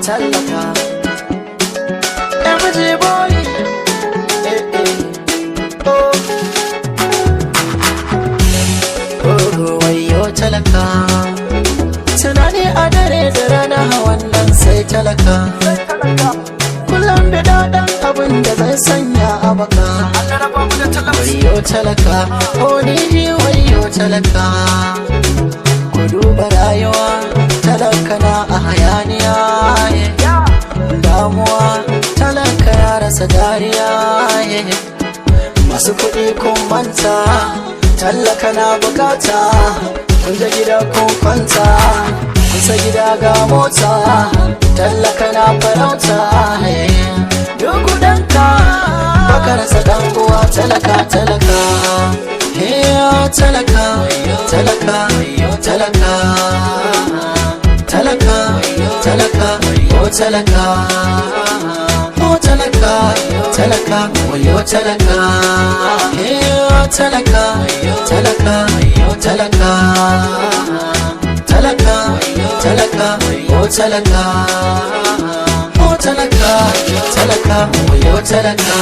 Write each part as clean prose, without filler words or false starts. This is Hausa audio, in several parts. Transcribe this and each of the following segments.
Tallaka MJ boy wayo talaka tunani a dare da rana wannan sai talaka kullum da dadan abin da zai sanya a baka wayo talaka wayo talaka ku duba rayuwa talaka na a hayaniya damuwa talaka ya rasa dariya masu kuɗi kun manta talaka na bukata kun ga gida kun kwanta kusa gida ga mota talaka na farauta duk danka baka rasa dan uwa talaka talaka talaka talaka talaka talaka talaka oh talaka oh talaka talaka wayo talaka talaka talaka talaka talaka talaka oh talaka oh talaka talaka wayo talaka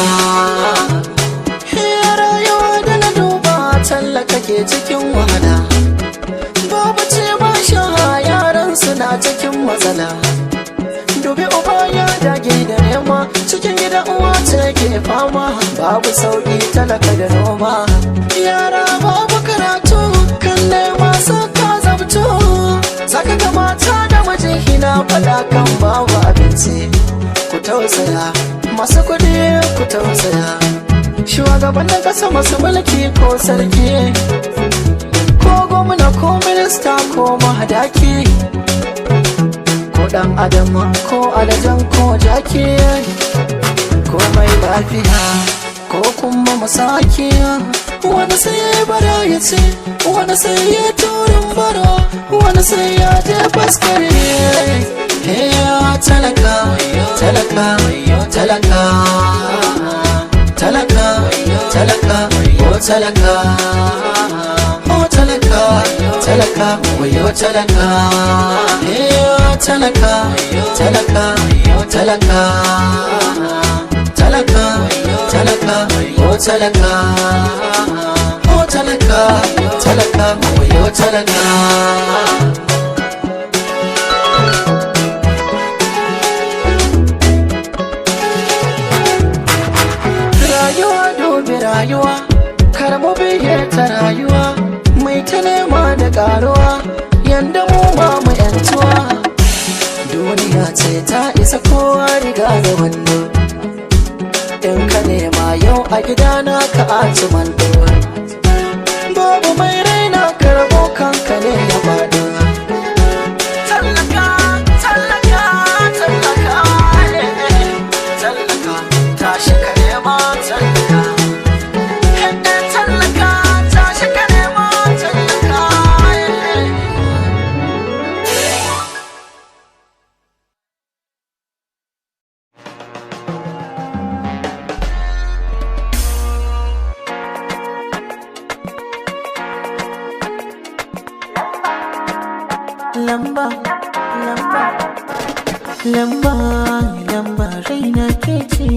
rayuwa da na duba talaka ke cikin wahala babu ce ba sha yaran suna cikin matsala dubi uba ya dage da nema cikin gida uwa ce ke fama babu sauki talaka da noma yara babu karatu kan nema saka zabto saka ga mata da mijin hina fada kan babu abinci ku tausaya masu kudi ku tausaya shugabannin kasa masu mulki ko sarki ko gwamna ko minista ko mahadaki ko dan adam ko alajan ko jaki ko mai lafiya ko kuma masaki wani sai ya bara ya ce wani sai ya turin bara wani sai ya je faskare talaka talaka talaka talaka talaka oh talaka oh talaka talaka wayo talaka talaka talaka talaka talaka talaka oh talaka oh talaka talaka wayo talaka rayuwa karmu biye ta rayuwa mai ta nema da karuwa yanda mu ma mu yantuwa duniya ce ta isa kowa riga da wando in ka nema yau a gidana ka aci mando babu mai raina karbo kanka ne ya faɗo tallaka tallaka tallaka tallaka tashi ka nema tallaka lamba lamba lamba lamba raina ke ce